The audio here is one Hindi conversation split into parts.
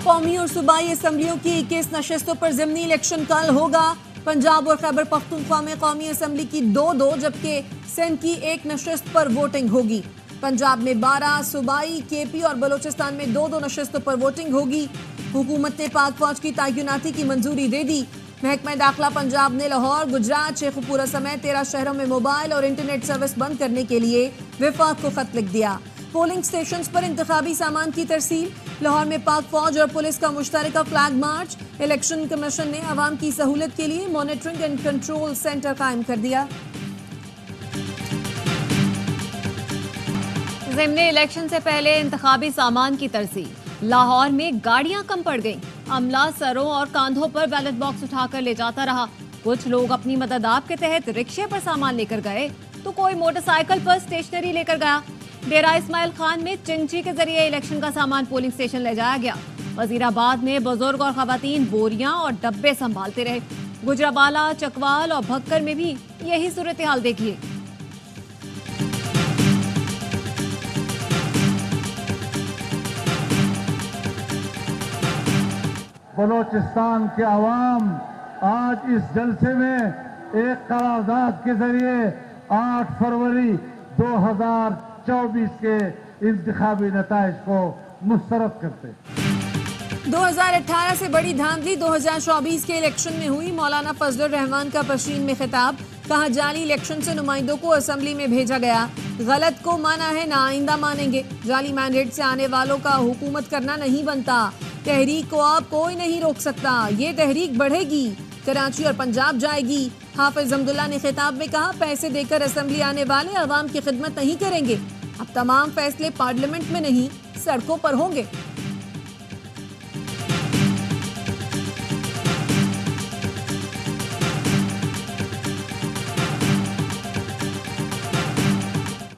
कौमी और सूबाई असम्बलियों की 21 नशस्तों पर ज़िमनी इलेक्शन कल होगा। पंजाब और खैबर पख्तूनख्वा में कौमी असम्बली की 2-2 जबकि सिंध की 1 नशस्त पर वोटिंग होगी। पंजाब में 12, सूबाई, केपी और बलोचिस्तान में 2-2 नशस्तों पर वोटिंग होगी। हुकूमत ने पाक फौज की तैनाती की मंजूरी दे दी। महकमा दाखिला पंजाब ने लाहौर, गुजरात, शेखुपुरा समेत 13 शहरों में मोबाइल और इंटरनेट सर्विस बंद करने के लिए विफाक को खत लिख दिया। पोलिंग स्टेशन पर इंतखाबी सामान की तरसील। लाहौर में पाक फौज और पुलिस का मुश्तरका फ्लैग मार्च। इलेक्शन कमीशन ने अवाम की सहूलत के लिए मॉनिटरिंग एंड कंट्रोल सेंटर कायम कर दिया। ज़िमनी इलेक्शन से पहले इंतखाबी सामान की तरसील। लाहौर में गाड़ियां कम पड़ गईं। अमला सरों और कांधों पर बैलेट बॉक्स उठाकर ले जाता रहा। कुछ लोग अपनी मदद के तहत रिक्शे पर सामान लेकर गए तो कोई मोटरसाइकिल पर स्टेशनरी लेकर गया। डेरा इस्माइल खान में चिंची के जरिए इलेक्शन का सामान पोलिंग स्टेशन ले जाया गया। वजीराबाद में बुजुर्ग और खवातीन बोरियां और डब्बे संभालते रहे। गुजरावाला, चकवाल और भक्कर में भी यही सूरत हाल देखिए। बलोचिस्तान के अवाम आज इस जलसे में एक करारदाद के जरिए 8 फरवरी 2024 के इंतखाबी नताइज को मुस्तरद करते। 2018 से बड़ी धांधली 2024 के इलेक्शन में हुई। मौलाना फजलुर रहमान का पश्चिम में खिताब। कहा जाली इलेक्शन से नुमाइंदों को असेंबली में भेजा गया। गलत को माना है ना आइंदा मानेंगे। जाली मैंडेट से आने वालों का हुकूमत करना नहीं बनता। तहरीक को अब कोई नहीं रोक सकता। ये तहरीक बढ़ेगी, कराची और पंजाब जाएगी। हाफिज अब्दुल्ला ने खिताब में कहा पैसे देकर असेंबली आने वाले अवाम की खिदमत नहीं करेंगे। अब तमाम फैसले पार्लियामेंट में नहीं सड़कों पर होंगे।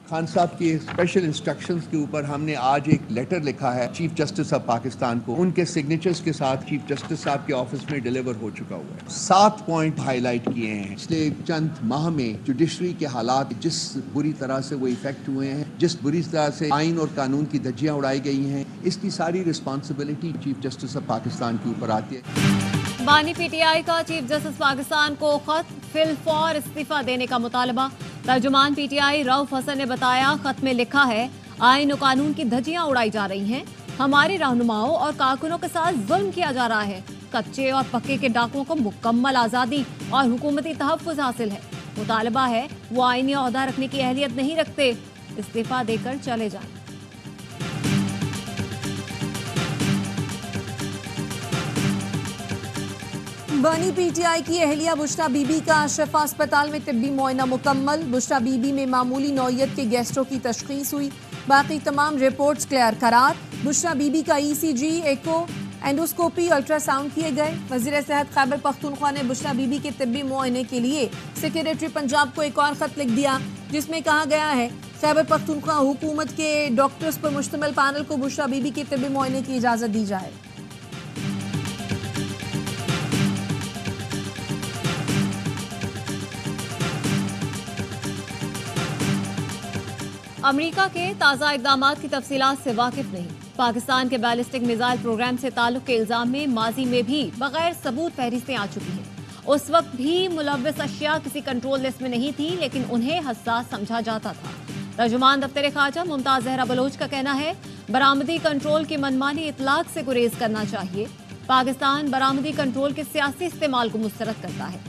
खान साहब की स्पेशल इंस्ट्रक्शंस के ऊपर हमने आज एक लेटर लिखा है चीफ जस्टिस ऑफ पाकिस्तान को। उनके सिग्नेचर्स के साथ चीफ जस्टिस साहब के ऑफिस में डिलीवर हो चुका हुआ है। 7 पॉइंट हाईलाइट किए हैं। पिछले चंद माह में जुडिशरी के हालात जिस बुरी तरह से वो इफेक्ट हुए हैं, जिस बुरी तरह से आइन और कानून की धज्जियां उड़ाई गई हैं, इसकी सारी responsibility chief justice of Pakistan के ऊपर आती है। बानी पीटीआई का चीफ जस्टिस पाकिस्तान को खत फिलफौर इस्तीफा देने का मुतालबा। तर्जुमान पीटीआई रऊफ हसन ने बताया खत में लिखा है आइन और कानून की धज्जियां उड़ाई जा रही हैं। हमारे रहनुमाओं और कारकुनों के साथ जुल्म किया जा रहा है। कच्चे और पक्के के डाकुओं को मुकम्मल आज़ादी और हुकूमती तहफ़्फ़ुज़ हासिल है। मुतालबा है वो आइनी ओहदा रखने की अहलियत नहीं रखते, इस्तीफा देकर चले जाएं। बानी पीटीआई की अहलिया बुशरा बीबी का शिफा अस्पताल में तिब्बी मुआयना मुकम्मल। बुशरा बीबी में मामूली नौयत के गैस्ट्रो की तशखीस हुई। बाकी तमाम रिपोर्ट्स क्लियर करार। बुशरा बीबी का ईसीजी, एको, एंडोस्कोपी, अल्ट्रासाउंड किए गए। वज़ीर सेहत खैबर पख्तूनख्वा ने बुशरा बीबी के तिब्बी मुआयने के लिए सेक्रेटरी पंजाब को एक और खत लिख दिया जिसमें कहा गया है खैबर पख्तूनख्वा हुकूमत के डॉक्टर्स पर मुश्तमिल पैनल को बुशरा बीबी के तिब्बी मुआयने की इजाज़त दी जाए। अमेरिका के ताज़ा इक़दामात की तफसीलात से वाकिफ नहीं। पाकिस्तान के बैलिस्टिक मिसाइल प्रोग्राम से ताल्लुक के इल्ज़ाम में माजी में भी बगैर सबूत फहरिस्तें आ चुकी हैं। उस वक्त भी मुलव्वस अशिया किसी कंट्रोल लिस्ट में नहीं थी, लेकिन उन्हें हसास समझा जाता था। तर्जुमान दफ्तर खाजा मुमताज़ जहरा बलोच का कहना है बरामदी कंट्रोल की मनमानी इतलाक से गुरेज करना चाहिए। पाकिस्तान बरामदी कंट्रोल के सियासी इस्तेमाल को मुस्तरद करता है।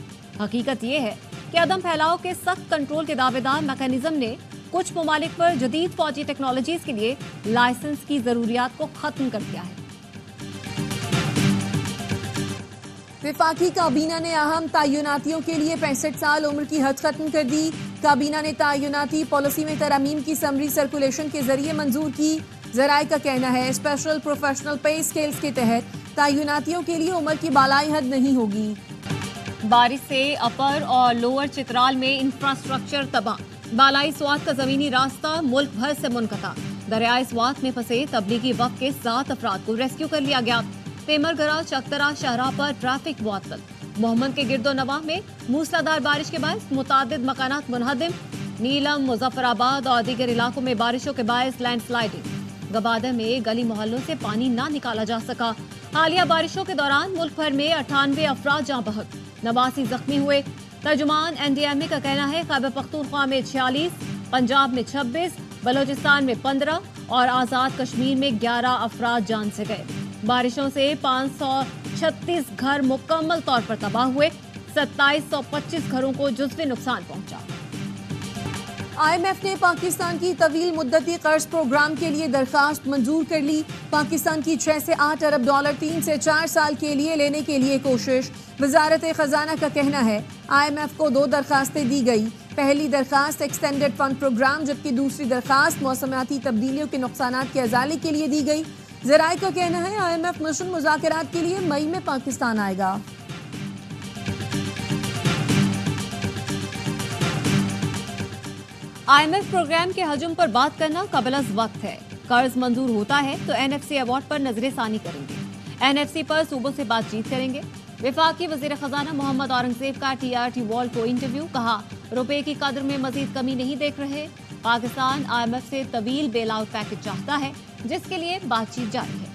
हकीकत यह है कि अदम फैलाव के सख्त कंट्रोल के दावेदार मैकेनिज्म ने कुछ ममालिक पर जदीद फौजी टेक्नोलॉजीज के लिए लाइसेंस की जरूरियात को खत्म कर दिया है। विफाकी काबीना ने अहम तयनातियों के लिए 65 साल उम्र की हद खत्म कर दी। काबीना ने तयनाती पॉलिसी में तरमीम की समरी सर्कुलेशन के जरिए मंजूर की। जराये का कहना है स्पेशल प्रोफेशनल पे स्केल्स के तहत तयनातियों के लिए उम्र की बालाई हद नहीं होगी। बारिश से अपर और लोअर चित्राल में इंफ्रास्ट्रक्चर तबाह। बालाई स्वात का जमीनी रास्ता मुल्क भर से मुनक़ता। दरियाई स्वात में फंसे तबलीगी वफ़द के 7 अफराद को रेस्क्यू कर लिया गया। तेमरगरा चकतरा शाहराह पर ट्रैफिक मुअत्तल। मोहम्मद के गिरदो नवाह में मूसलाधार बारिश के बायस मुतादिद मकानात मुनहदिम। नीलम, मुजफ्फराबाद और दीगर इलाकों में बारिशों के बायस लैंडस्लाइडिंग। गबादर में गली मोहल्लों से पानी ना निकाला जा सका। हालिया बारिशों के दौरान मुल्क भर में 98 अफराद जाँ बहक, 89 जख्मी हुए। तर्जुमान NDMA का कहना है खैबर पख्तूनख्वा में 46, पंजाब में 26, बलोचिस्तान में 15 और आजाद कश्मीर में 11 अफराद जान से गए। बारिशों से 536 घर मुकम्मल तौर पर तबाह हुए, 2725 घरों को जुज़वी नुकसान पहुंचा। IMF ने पाकिस्तान की तवील मुद्दती कर्ज प्रोग्राम के लिए दरखास्त मंजूर कर ली। पाकिस्तान की 6 से 8 अरब डॉलर 3 से 4 साल के लिए लेने के लिए कोशिश। वजारत खजाना का कहना है IMF को 2 दरखास्तें दी गई। पहली दरखास्त एक्सटेंडेड फंड प्रोग्राम, जबकि दूसरी दरखास्त मौसमियाती तब्दीलियों के नुकसानात के अजाले के लिए दी गई। ज़राए का कहना है IMF मिशन मुज़ाकरात के लिए मई में पाकिस्तान आएगा। IMF प्रोग्राम के हजम पर बात करना कबल वक्त है। कर्ज मंजूर होता है तो NFC अवार्ड पर नजरसानी करेंगे। NFC पर सूबों से बातचीत करेंगे। वफाकी वजीर खजाना मोहम्मद औरंगजेब का TRT वर्ल्ड को इंटरव्यू, कहा रुपए की कदर में मजीद कमी नहीं देख रहे। पाकिस्तान IMF से तवील बेल आउट पैकेज चाहता है, जिसके लिए बातचीत जारी है।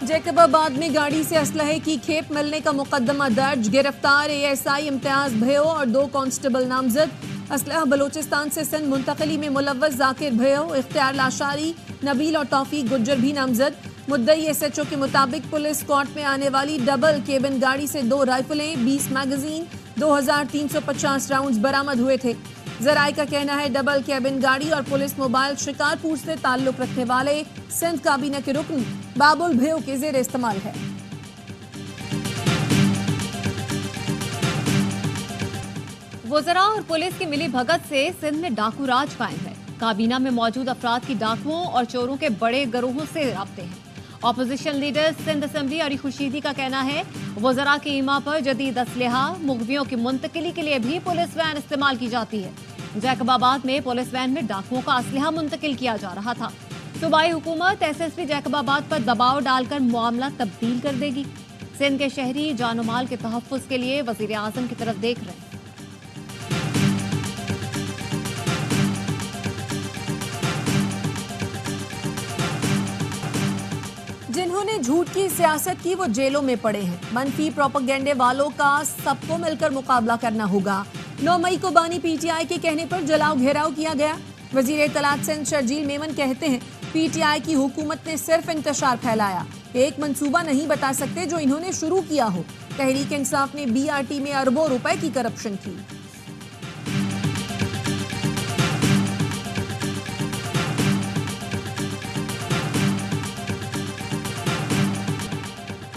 जैकबाबाद में गाड़ी से असलहे की खेप मिलने का मुकदमा दर्ज। गिरफ्तार ASI इम्तियाज भयो और 2 कांस्टेबल नामजद। असलहा बलोचिस्तान से सिंध मुंतकली में मुलव्वस जाकिर भयो, इख्तियार लाशारी, नबील और तौफीक गुज्जर भी नामजद। मुद्दई SHO के मुताबिक पुलिस कोर्ट में आने वाली डबल केबिन गाड़ी से 2 राइफलें, 20 मैगजीन, 2350 राउंड्स बरामद हुए थे। ज़राए का कहना है डबल केबिन गाड़ी और पुलिस मोबाइल शिकारपुर से ताल्लुक रखने वाले सिंध काबीना के रुकन बाबुल भेव के जेर इस्तेमाल है। वज़रा और पुलिस की मिली भगत से सिंध में डाकू राज कायम है। काबीना में मौजूद अफराद की डाकुओं और चोरों के बड़े गिरोहों से राब्ते हैं। Opposition leader Sindh assembly Ali Khurshidi का कहना है वज़रा के ईमा पर जदीद असलहा मुग़वियों की मुंतकिली के लिए भी पुलिस वैन इस्तेमाल की जाती है। जैकबाबाद में पुलिस वैन में डाकुओं का असलहा मुंतकिल किया जा रहा था। सूबाई हुकूमत SSP जैकबाबाद पर दबाव डालकर मामला तब्दील कर देगी। सिंध के शहरी जानो माल के तहफ़्फ़ुज़ के लिए वज़ीर आज़म की तरफ देख रहे हैं। जिन्होंने झूठ की सियासत की वो जेलों में पड़े हैं। मनफी प्रोपेगेंडे वालों का सबको मिलकर मुकाबला करना होगा। 9 मई को बानी PTI के कहने पर जलाओ घेराव किया गया। वजीर इत्तलात सिंध शर्जील मेमन कहते हैं PTI की हुकूमत ने सिर्फ इंतशार फैलाया, एक मंसूबा नहीं बता सकते जो इन्होंने शुरू किया हो। तहरीक इंसाफ ने BRT में अरबों रुपए की करप्शन की।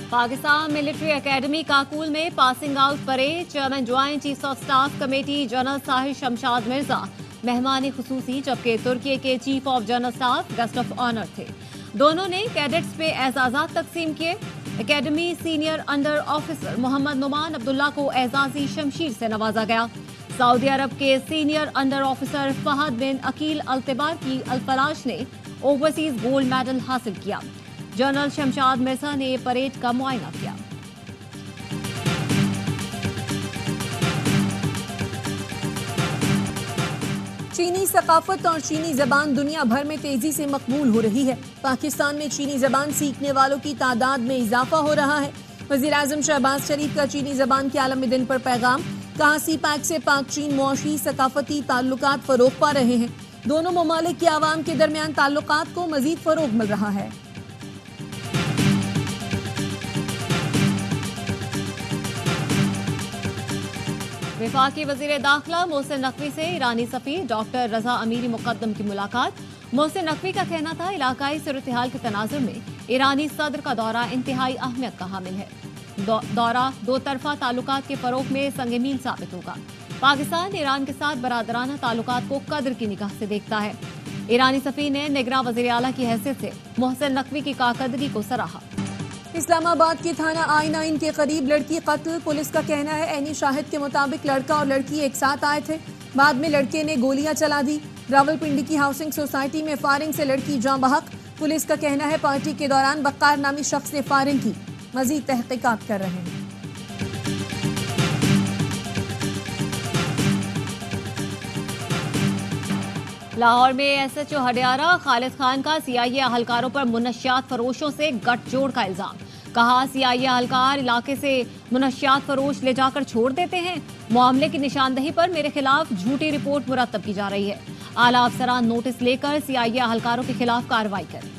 पाकिस्तान मिलिट्री एकेडमी काकुल में passing out parade. Chairman joint chief of staff committee general Sahir Shamshad Mirza मेहमान खुसूसी, जबकि तुर्की के chief of general staff guest of honour थे। दोनों ने कैडेट्स पे एजाजात तकसीम किए। Academy senior under officer Mohammad Numan Abdullah को एजाजी शमशीर से नवाजा गया। सऊदी अरब के सीनियर अंडर ऑफिसर फहद बिन अकील अल्तबार की अल्फलाश ने ओवरसीज गोल्ड मेडल हासिल किया। जनरल शमशाद मिर्जा ने परेड का मुआयना किया। चीनी सकाफत और चीनी जबान दुनिया भर में तेजी से मकबूल हो रही है। पाकिस्तान में चीनी जबान सीखने वालों की तादाद में इजाफा हो रहा है। वज़ीर आज़म शहबाज शरीफ का चीनी जबान के आलमी दिन पर पैगाम, कहा CPAC से पाक चीन मुआशी सकाफती ताल्लुकात फरोग पा रहे हैं। दोनों ममालिक के आवाम के दरमियान ताल्लुकात को मजीद फरोग मिल रहा है। वफाकी वज़ीर दाखिला मोहसिन नकवी से ईरानी सफ़ीर डॉक्टर रजा अमीरी मुकद्दम की मुलाकात। मोहसिन नकवी का कहना था इलाकाई सूरत-ए-हाल के तनाजुर में ईरानी सदर का दौरा इंतहाई अहमियत का हामिल है। दौरा दो तरफा ताल्लुकात के फरोग में संग मील साबित होगा। पाकिस्तान ईरान के साथ बरादराना ताल्लुकात को कदर की निगाह से देखता है। ईरानी सफ़ीर ने निगरां वज़ीर आला की हैसियत से मोहसिन नकवी की कारकर्दगी को सराहा। इस्लामाबाद के थाना I9 के करीब लड़की कत्ल। पुलिस का कहना है ऐनी शाहिद के मुताबिक लड़का और लड़की एक साथ आए थे। बाद में लड़के ने गोलियां चला दी। रावलपिंडी की हाउसिंग सोसाइटी में फायरिंग से लड़की जाँ बहक। पुलिस का कहना है पार्टी के दौरान वक़ार नामी शख्स ने फायरिंग की। मजीद तहकीकात कर रहे हैं। लाहौर में एसएचओ हडियारा खालिद खान का सीआईए अहलकारों पर मुनशियात फरोशों से गठजोड़ का इल्जाम। कहा सीआईए अहलकार इलाके से मुनशियात फरोश ले जाकर छोड़ देते हैं। मामले की निशानदही पर मेरे खिलाफ झूठी रिपोर्ट मुरतब की जा रही है। आला अफसरान नोटिस लेकर सीआईए अहलकारों के खिलाफ कार्रवाई करें।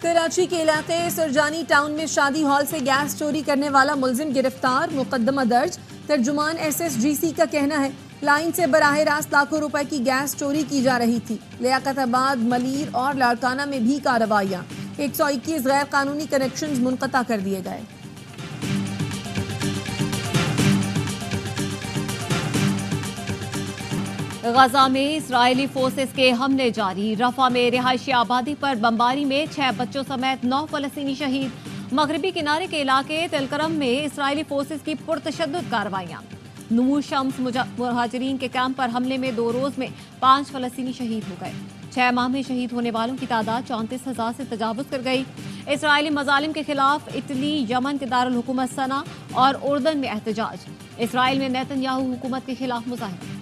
कराची के इलाके सरजानी टाउन में शादी हॉल से गैस चोरी करने वाला मुलजिम गिरफ्तार, मुकदमा दर्ज। तर्जुमान एसएसजीसी का कहना है लाइन से बराह रास्त लाखों रुपए की गैस चोरी की जा रही थी। लियाकताबाद, मलीर और लाड़काना में भी कार्रवाइयां। 121 गैर कानूनी कनेक्शंस मुनक़ता कर दिए गए। गजा में इस्राएली फोर्सेस के हमले जारी। रफा में रिहायशी आबादी पर बमबारी में 6 बच्चों समेत 9 फलस्तीनी शहीद। मगरबी किनारे के इलाके तिलकरम में इस्राएली फोर्सेस की पुरतशद्दुद कार्रवाइयां। नूर शम्स मुहाजिरीन के कैंप पर हमले में 2 रोज में 5 फलस्तीनी शहीद हो गए। 6 माह में शहीद होने वालों की तादाद 34,000 से तजावुज कर गई। इस्राएली मजालिम के खिलाफ इटली, यमन के दारुल हुकूमत सना और उर्दन में एहतजाज। इसराइल में नेतन्याहू हुकूमत के खिलाफ मुजाहिरा।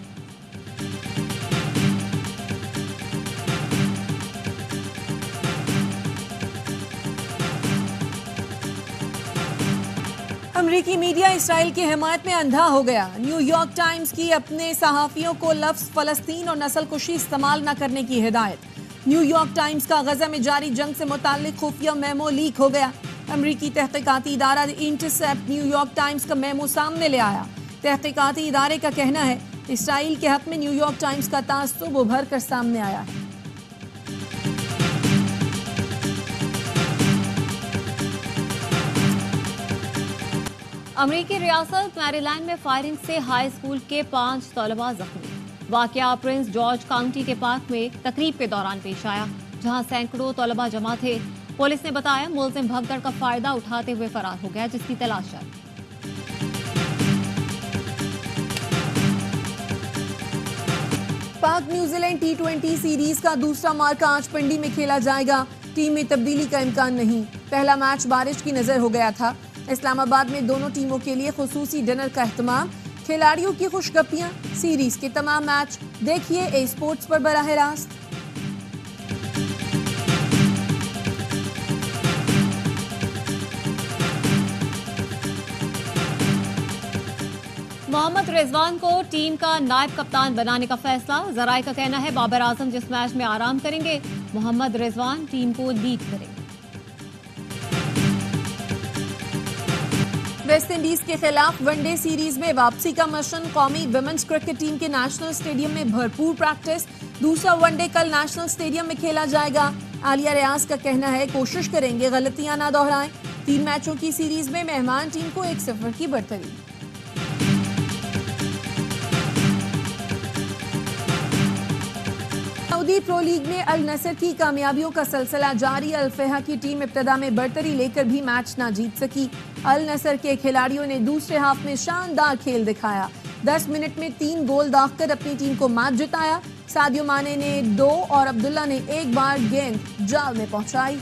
अमरीकी मीडिया इसराइल की हिमायत में अंधा हो गया। न्यूयॉर्क टाइम्स की अपने सहाफियों को लफ्ज फलस्तीन और नस्लकुशी इस्तेमाल न करने की हिदायत। न्यूयॉर्क टाइम्स का गजा में जारी जंग से मुताल्लिक खुफिया मेमो लीक हो गया। अमरीकी तहकीकाती इदारा इंटरसेप्ट न्यूयॉर्क टाइम्स का मेमो सामने ले आया। तहकीकाती इदारे का कहना है इसराइल के हक में न्यूयॉर्क टाइम्स का तासुब उभर कर सामने आया है। अमरीकी रियासत मैरीलैंड में फायरिंग से हाई स्कूल के 5 तलबा जख्मी। वाकया प्रिंस जॉर्ज काउंटी के पार्क में तकरीब के दौरान पेश आया, जहां सैकड़ों तलबा जमा थे। पुलिस ने बताया मुलजिम भगदड़ का फायदा उठाते हुए फरार हो गया, जिसकी तलाश जारी। पाक न्यूजीलैंड T20 सीरीज का दूसरा मार्का आज पिंडी में खेला जाएगा। टीम में तब्दीली का इम्कान नहीं। पहला मैच बारिश की नजर हो गया था। इस्लामाबाद में दोनों टीमों के लिए खुसूसी डिनर का एहतमाम। खिलाड़ियों की खुशगपियां। सीरीज के तमाम मैच देखिए ए स्पोर्ट्स पर बराह रास्त। मोहम्मद रिजवान को टीम का नायब कप्तान बनाने का फैसला। जराए का कहना है बाबर आजम जिस मैच में आराम करेंगे, मोहम्मद रिजवान टीम को लीड करेंगे। वेस्ट इंडीज के खिलाफ वनडे सीरीज में वापसी का मिशन। कौमी विमेंस क्रिकेट टीम के नेशनल स्टेडियम में भरपूर प्रैक्टिस। दूसरा वनडे कल नेशनल स्टेडियम में खेला जाएगा। आलिया रियाज का कहना है कोशिश करेंगे गलतियां ना दोहराएं। 3 मैचों की सीरीज में मेहमान टीम को 1-0 की बढ़तरी। सऊदी प्रो लीग में अल नसर की कामयाबियों का सिलसिला जारी। अल फैहा की टीम इब्तदा में बढ़तरी लेकर भी मैच ना जीत सकी। अल नसर के खिलाड़ियों ने दूसरे हाफ में शानदार खेल दिखाया। 10 मिनट में 3 गोल दागकर अपनी टीम को मैच जिताया। सादियो माने ने 2 और अब्दुल्ला ने 1 बार गेंद जाल में पहुंचाई।